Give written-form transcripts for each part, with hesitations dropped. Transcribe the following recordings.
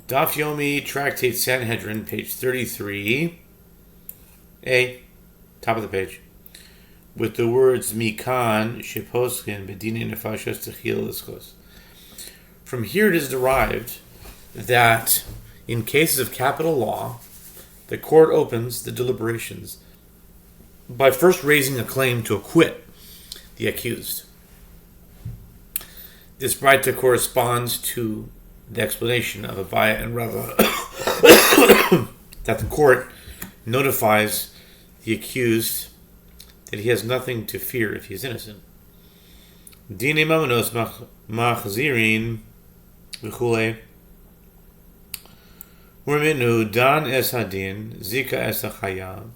Daf Yomi, Tractate Sanhedrin, page 33. A, top of the page. With the words Mikan, Sheposkin, Bedini Nefashos Techil Iskos. From here it is derived that in cases of capital law, the court opens the deliberations by first raising a claim to acquit the accused. This Braita corresponds to the explanation of Avaya and Rava that the court notifies the accused that he has nothing to fear if he is innocent. Dine mamanos machzirin v'chulei Urminu dan es hadin zika es hachayav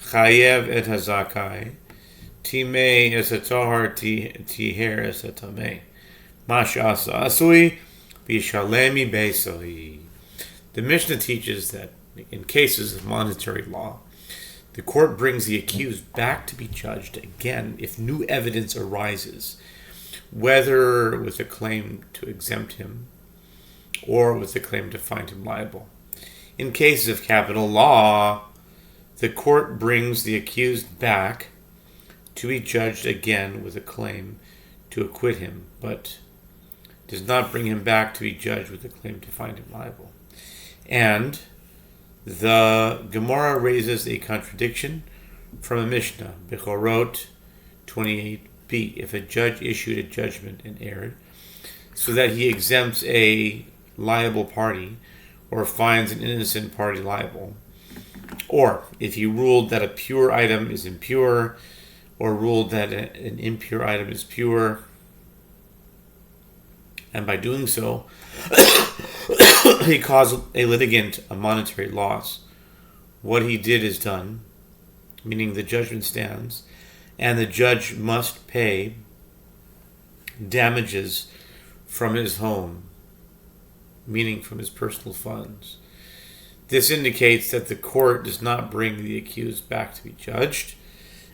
chayev et hazakai timei es hatohar tiher es hatamei masha asa asui b'shalemi beisoi. The Mishnah teaches that in cases of monetary law, the court brings the accused back to be judged again if new evidence arises, whether with a claim to exempt him or with a claim to find him liable. In cases of capital law, the court brings the accused back to be judged again with a claim to acquit him, but does not bring him back to be judged with a claim to find him liable. And the Gemara raises a contradiction from a Mishnah, Bechorot 28b. If a judge issued a judgment and erred, so that he exempts a liable party or finds an innocent party liable, or if he ruled that a pure item is impure or ruled that an impure item is pure, and by doing so he caused a litigant a monetary loss, what he did is done, meaning the judgment stands, and the judge must pay damages from his home, meaning from his personal funds. This indicates that the court does not bring the accused back to be judged,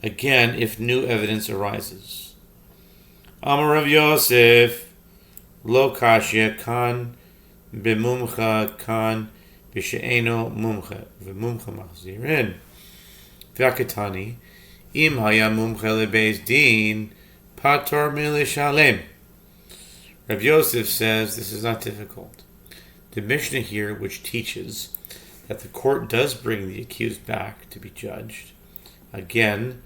again, if new evidence arises. Amar Rav Yosef, lo kashya kan b'mumcha kan b'she'eno mumcha v'mumcha machzirin v'akatani im haya mumcha lebeis din pator milishalem. Rav Yosef says this is not difficult. The Mishnah here, which teaches that the court does bring the accused back to be judged, again,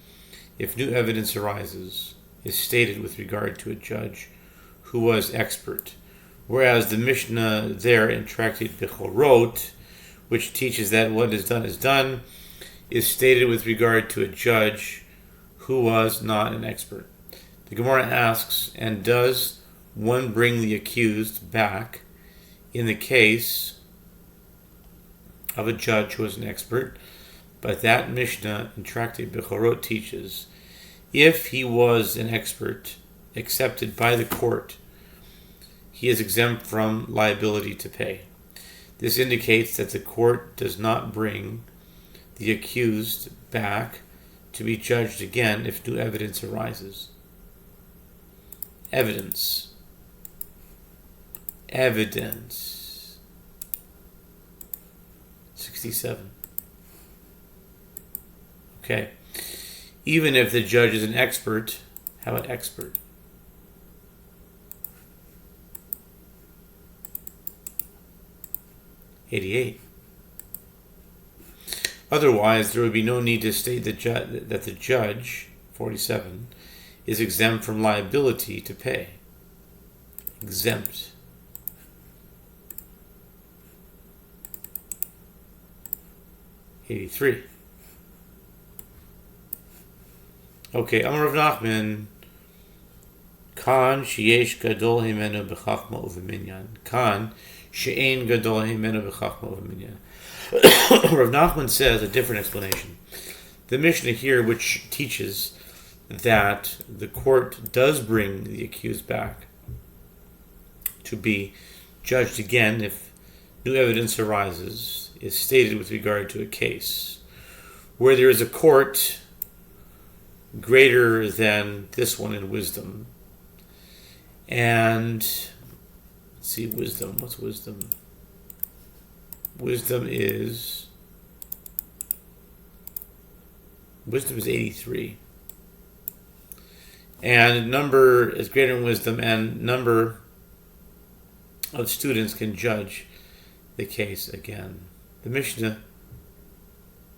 if new evidence arises, is stated with regard to a judge who was expert. Whereas the Mishnah there in Tractate Bechorot, which teaches that what is done, is stated with regard to a judge who was not an expert. The Gemara asks, and does one bring the accused back in the case of a judge who is an expert? But that Mishnah in Tractate Bechorot teaches, if he was an expert accepted by the court, he is exempt from liability to pay. This indicates that the court does not bring the accused back to be judged again if new evidence arises. Evidence. 67. Okay. Even if the judge is an expert, how about expert? Otherwise, there would be no need to state that the judge, 47, is exempt from liability to pay. Exempt. Okay, Amar Rav Nachman, Kan sheyesh gadol himenu b'chachma u'v'minyan. Kan she'ein gadol himenu b'chachma u'v'minyan. Rav Nachman says a different explanation. The Mishnah here, which teaches that the court does bring the accused back to be judged again if new evidence arises, is stated with regard to a case where there is a court greater than this one in wisdom. And let's see, wisdom. What's wisdom? Wisdom is 83. And number is greater than wisdom, and number of students can judge the case again. The Mishnah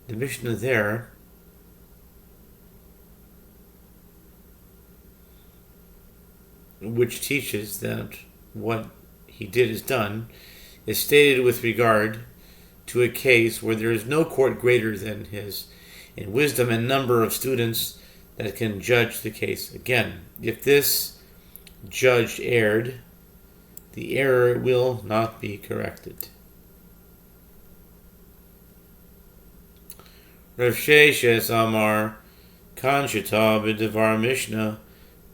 there which teaches that what he did is done is stated with regard to a case where there is no court greater than his in wisdom and number of students that can judge the case again. If this judge erred, the error will not be corrected. Rav Sheshes Amar Kan Shita B'Devar Mishnah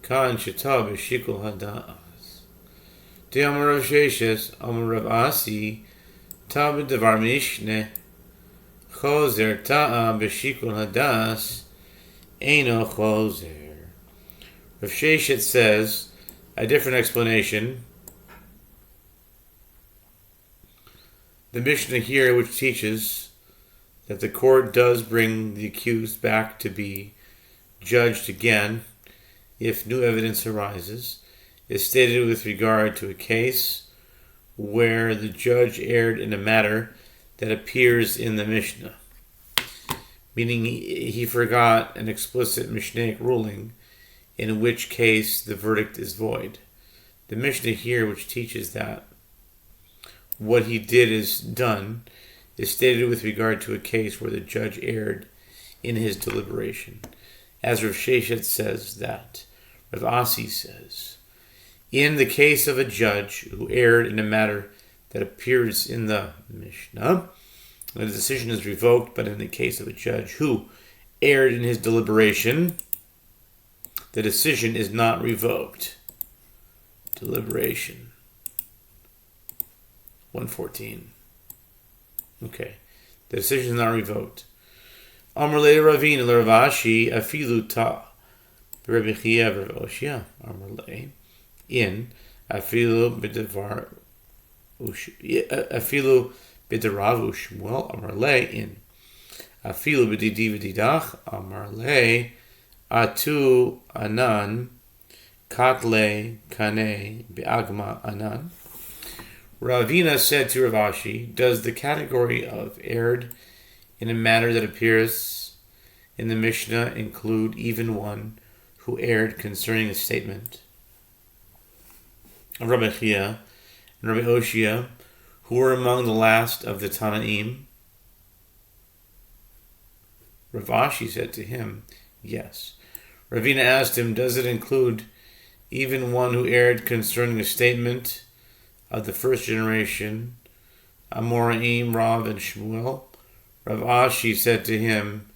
Kan Shita B'Shikul Hada'as. De Amar Rav Sheshes Amar Rav Asi Ta B'Devar Mishnah Chozer Ta'a B'Shikul Hada'as Eino Chozer. Rav Sheshet says a different explanation. The Mishnah here, which teaches that the court does bring the accused back to be judged again if new evidence arises, is stated with regard to a case where the judge erred in a matter that appears in the Mishnah, meaning he forgot an explicit Mishnaic ruling, in which case the verdict is void. The Mishnah here, which teaches that what he did is done, is stated with regard to a case where the judge erred in his deliberation. As Rav Sheshet says that, Rav Asi says, in the case of a judge who erred in a matter that appears in the Mishnah, the decision is revoked, but in the case of a judge who erred in his deliberation, the decision is not revoked. Deliberation. 114. Okay. The decision is not revoked. Amar le Ravina le Ravashi afilu ta. Rabbi Chia Yehoshua Amar le in afilu b'devar afilu b'derav Shmuel Amar le in afilu b'didi v'didach Amar le atu anan katle kane be'agma anan. Ravina said to Ravashi, does the category of erred in a matter that appears in the Mishnah include even one who erred concerning a statement of Rabbi Chia and Rabbi Yehoshua, who were among the last of the Tanaim? Ravashi said to him, yes. Ravina asked him, does it include even one who erred concerning a statement of the first generation, Amoraim, Rav, and Shmuel? Rav Ashi said to him,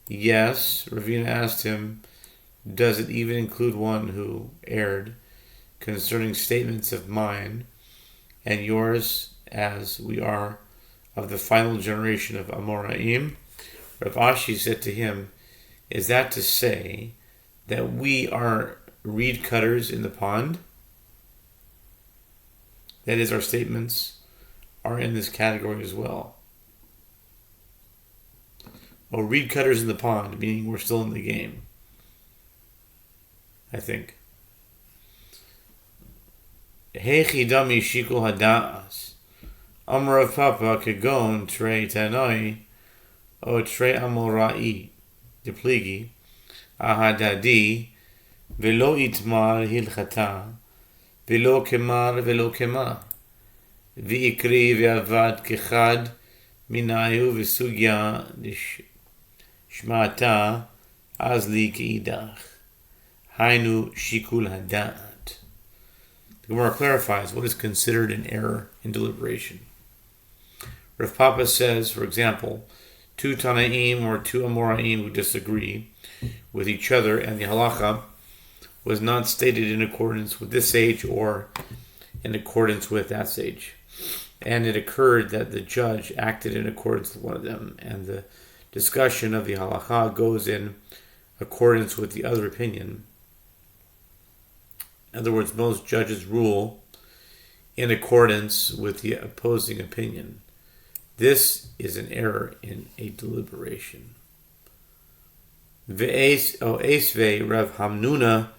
yes. Ravina asked him, does it even include one who erred concerning statements of mine and yours, as we are of the final generation of Amoraim? Rav Ashi said to him, is that to say that we are reed cutters in the pond? That is, our statements are in this category as well. Oh, reed cutters in the pond, meaning we're still in the game, I think. Hechi dami shikul hada'as. Amar of Papa kegon trei tanoi o trei amorai depligi ahadadi velo itmar hilchata velo kemar v'ikri v'avad kechad minayu v'sugya shmata azli k'idach hainu shikul hada'at. The Gemara clarifies what is considered an error in deliberation. Rav Papa says, for example, two Tanaim or two Amoraim who disagree with each other, and the halacha was not stated in accordance with this sage or in accordance with that sage. And it occurred that the judge acted in accordance with one of them, and the discussion of the halacha goes in accordance with the other opinion. In other words, most judges rule in accordance with the opposing opinion. This is an error in a deliberation. Ve'esve Rav Hamnuna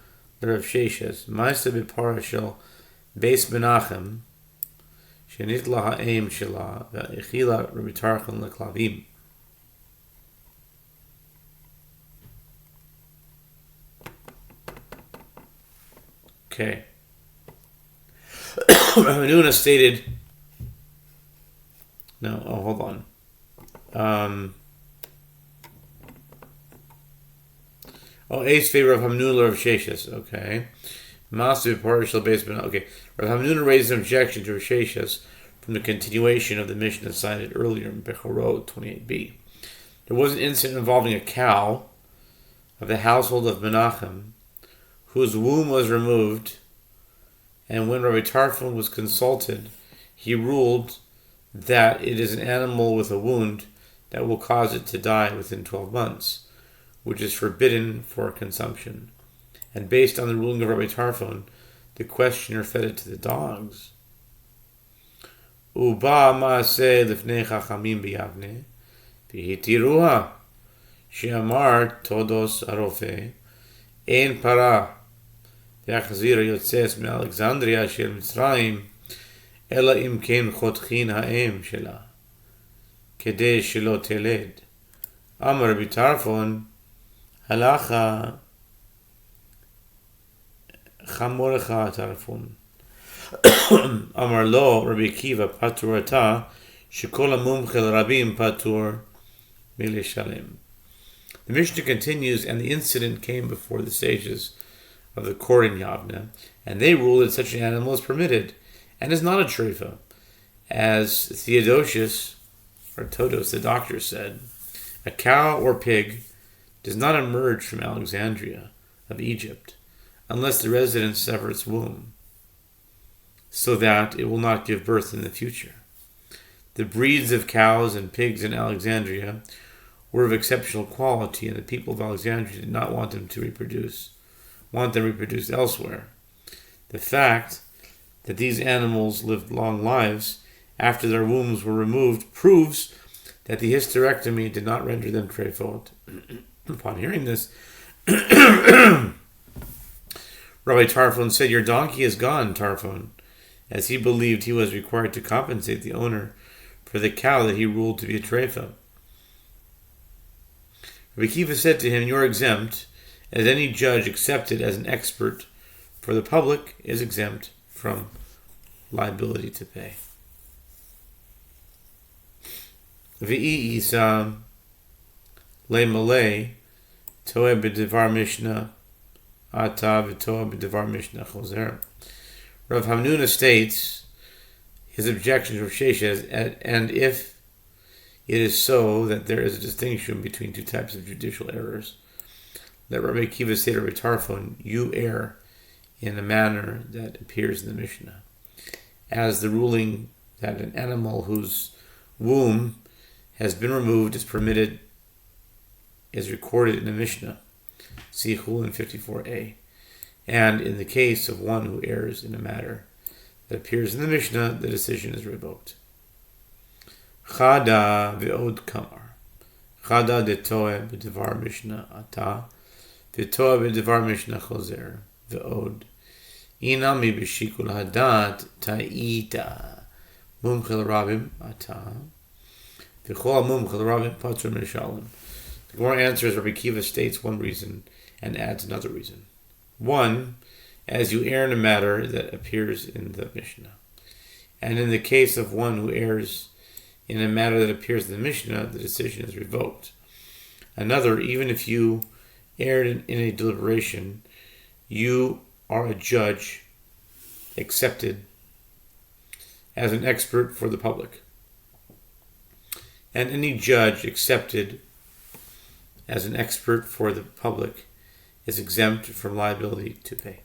Rav Sheshes Ma'aseh b'para shel Beis Menachem shenitla ha'em shela ve'echila Rabbi Tarfon leklavim. Okay. Rav Hamnuna stated. No, hold on. Ace favor of Hamnuna of Sheshes. Okay. Master partial basement. Okay. Rav Hamnuna raised an objection to Sheshes from the continuation of the mission cited earlier in Bechorot 28b. There was an incident involving a cow of the household of Menachem, whose womb was removed, and when Rabbi Tarfon was consulted, he ruled that it is an animal with a wound that will cause it to die within 12 months, which is forbidden for consumption. And based on the ruling of Rabbi Tarfon, the questioner fed it to the dogs. Uba ma'aseh lifnei chachamim b'yavne, v'hitiruha, she'amar todos arofe, ein para, v'achazira yotzes me'Alexandria shel Mitzrayim, ela im ken chotchin ha'em shela, kedei shelo teled. Amar Rabbi Tarfon, halacha chamorecha Tarfon. Amar lo Rabbi Akiva patur ata shekol hamumchel rabim patur milishalem. The Mishnah continues, and the incident came before the sages of the court in Yavne, and they ruled that such an animal is permitted and is not a treifa. As Theodosius, or Todos the doctor, said, a cow or pig does not emerge from Alexandria of Egypt unless the resident sever its womb, so that it will not give birth in the future. The breeds of cows and pigs in Alexandria were of exceptional quality, and the people of Alexandria did not want them reproduced elsewhere. The fact that these animals lived long lives after their wombs were removed proves that the hysterectomy did not render them treifot. Upon hearing this, Rabbi Tarfon said, "Your donkey is gone, Tarfon," as he believed he was required to compensate the owner for the cow that he ruled to be a treifa. Rabbi Akiva said to him, "You are exempt, as any judge accepted as an expert for the public is exempt from liability to pay." V'i isa le malay toeh b'devar mishnah ata v'toeh b'devar mishnah choser. Rav Hamnuna states his objection to Sheshes, and if it is so that there is a distinction between two types of judicial errors, let Rabbi Akiva say to Rabbi Tarfon, "You err in a manner that appears in the Mishnah, as the ruling that an animal whose womb has been removed is permitted is recorded in the Mishnah, see Chulin 54a, and in the case of one who errs in a matter that appears in the Mishnah, the decision is revoked." Chada ve'od kamar. Chada de toeh b'devar mishnah ata, ve'toeh b'devar mishnah choser, ve'od. Inami b'shikul hadat ta'ita, mumchel rabim ata, v'chol mumchel rabim patur mishalem. The Gemara answers, Rabbi Akiva states one reason and adds another reason. One, as you err in a matter that appears in the Mishnah. And in the case of one who errs in a matter that appears in the Mishnah, the decision is revoked. Another, even if you erred in a deliberation, you are a judge accepted as an expert for the public. And any judge accepted as an expert for the public is exempt from liability to pay.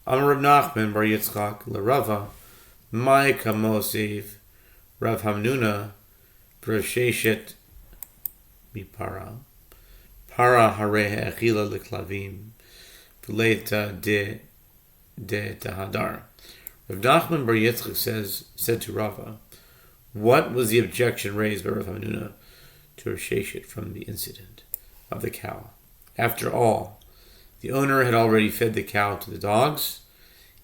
Amar Reb Nachman bar Yitzchak l'Rava, Mai kamosiv Rav Hamnuna b'Sheshet mipara, para hareh echila leklavim, v'leita de tahadar. Rav Nachman bar Yitzchak said to Rava, What was the objection raised by Rav Hamnuna to Rav Sheshet from the incident of the cow? After all, the owner had already fed the cow to the dogs,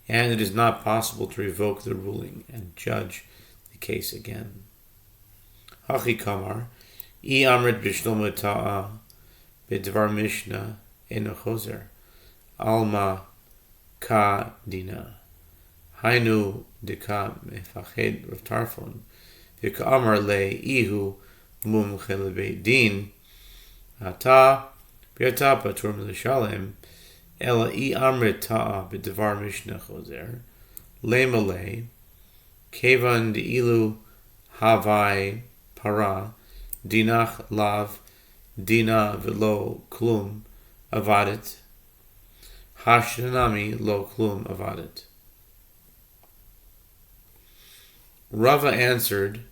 and it is not possible to revoke the ruling and judge the case again. Hachi Kamar, I Amrit Bishlomo Ta'a, B'Dvar Mishnah Eno Choser, Alma Ka Dina, Hainu Deka Mefached Rav Tarfon, V'Ka'amar Le Ihu Mumche Lebeit Din, Ata B'Ata Patur Milishalem, Ela I Amrit Ta'a B'Dvar Mishnah Choser, Le Malay, Kevan De'ilu Havai Para, Dinach Lav, Dina Velo Klum Avadet, Hashanami Lo Klum Avadet. Rava answered,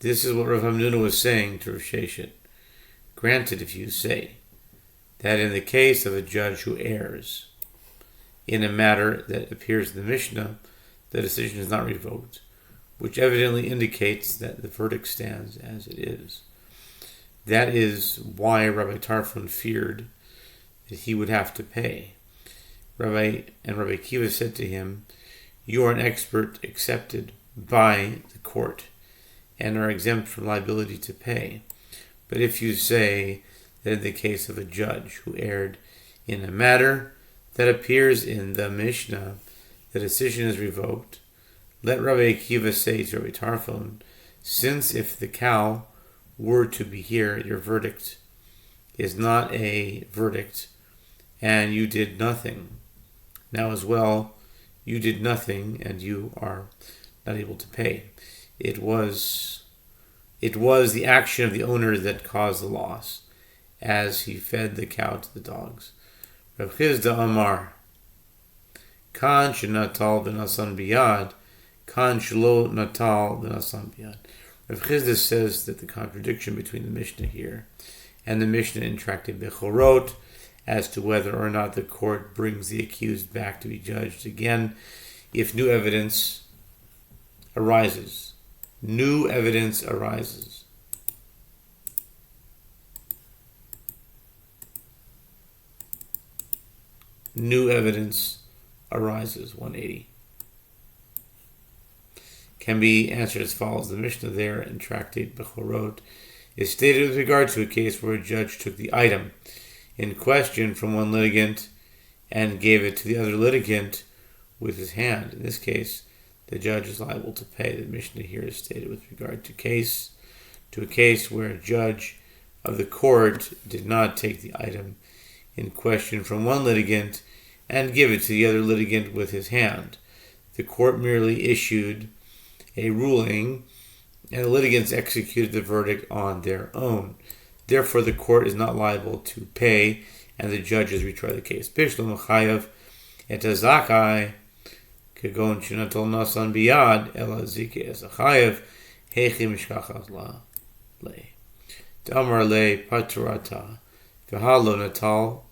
this is what Rav Hamnuna was saying to Rav Sheshet. Granted, if you say that in the case of a judge who errs in a matter that appears in the Mishnah, the decision is not revoked, which evidently indicates that the verdict stands as it is. That is why Rabbi Tarfon feared that he would have to pay. Rabbi Kiva said to him, you are an expert accepted by the court and are exempt from liability to pay. But if you say that in the case of a judge who erred in a matter that appears in the Mishnah, the decision is revoked, let Rabbi Akiva say to Rabbi Tarfon, since if the cow were to be here, your verdict is not a verdict, and you did nothing. Now as well, you did nothing, and you are not able to pay. It was the action of the owner that caused the loss, as he fed the cow to the dogs. Rav Chizda Amar, Kan shenatal v'nasan biyad, Kan shelo natal v'nasan biyad. Rav Chizda says that the contradiction between the Mishnah here and the Mishnah in Tractate Bechorot as to whether or not the court brings the accused back to be judged again if new evidence arises. New evidence arises. New evidence arises, 180. Can be answered as follows. The Mishnah there in Tractate Bechorot is stated with regard to a case where a judge took the item in question from one litigant and gave it to the other litigant with his hand. In this case, the judge is liable to pay. The Mishnah here is stated with regard to a case where a judge of the court did not take the item in question from one litigant and give it to the other litigant with his hand. The court merely issued a ruling, and the litigants executed the verdict on their own. Therefore, the court is not liable to pay, and the judges retry the case. Pishlo Machayev et Zakai Kagon Shinatol Nasan Biyad Ela Zike Esachayev Hechi Mishkachas La Le Damar Le Paturata V'Halo Natal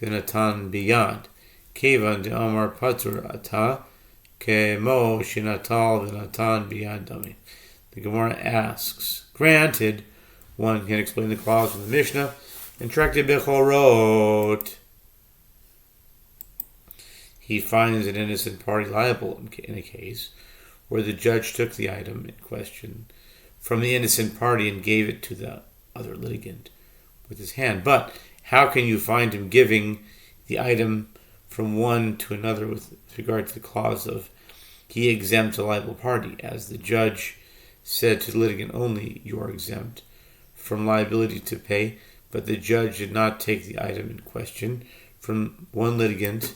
V'Natan Biyad Kevan Damar Paturata Kemo Shinatal V'Natan Biyad Dami. The Gemara asks, granted, one can explain the clause from the Mishnah in Tractate Bechorot. He finds an innocent party liable in a case where the judge took the item in question from the innocent party and gave it to the other litigant with his hand. But how can you find him giving the item from one to another with regard to the clause of he exempt a liable party? As the judge said to the litigant only, you are exempt from liability to pay, but the judge did not take the item in question from one litigant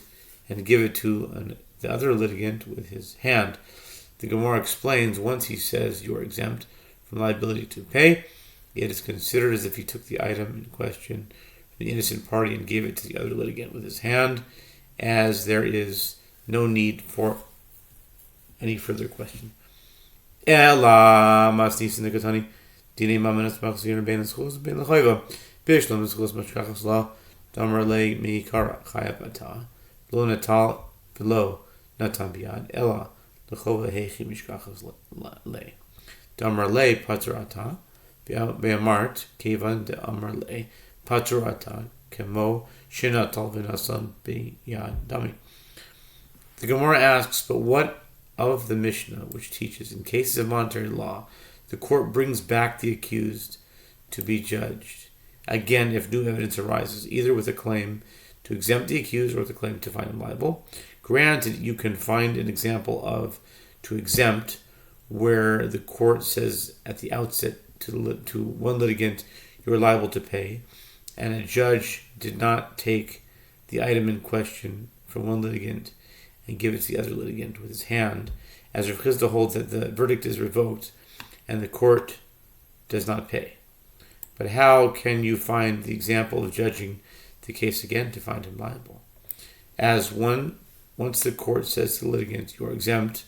and give it to the other litigant with his hand. The Gemara explains, once he says you are exempt from liability to pay, it is considered as if he took the item in question from the innocent party and gave it to the other litigant with his hand, as there is no need for any further question. Ela masnis in the Katani, Dine Mamanas Machzir Ben Schools Ben Lachaiva, Bishlam Schools Mashkachas Law, Damar Le Mi Kara Chayapata, Lo Natal Below Natan Biad, Ela Lachova Hechi Mishkachas Le. Damar le paturata, be'amart kevan de amar le paturata, kemo shinatal v'nasan b'yad dami. The Gemara asks, but what of the Mishnah, which teaches in cases of monetary law, the court brings back the accused to be judged, again if new evidence arises, either with a claim to exempt the accused or with a claim to find him liable. Granted, you can find an example of to exempt where the court says at the outset to one litigant, you are liable to pay, and a judge did not take the item in question from one litigant and give it to the other litigant with his hand, as Rav Chisda holds that the verdict is revoked and the court does not pay. But how can you find the example of judging the case again to find him liable? As once the court says to the litigant, you are exempt,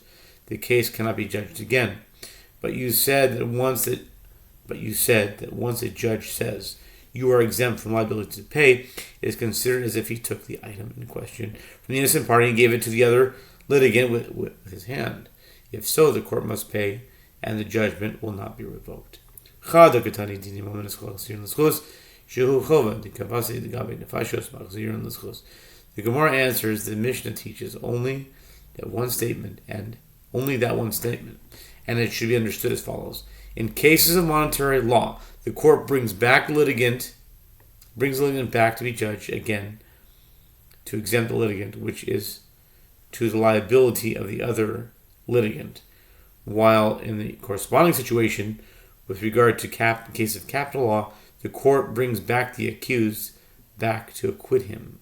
the case cannot be judged again. But you said that once a judge says you are exempt from liability to pay, it is considered as if he took the item in question from the innocent party and gave it to the other litigant with his hand. If so, the court must pay, and the judgment will not be revoked. The Gemara answers the Mishnah teaches only that one statement, and it should be understood as follows. In cases of monetary law, the court brings the litigant back to be judged again to exempt the litigant, which is to the liability of the other litigant. While in the corresponding situation, with regard to in case of capital law, the court brings back the accused back to acquit him.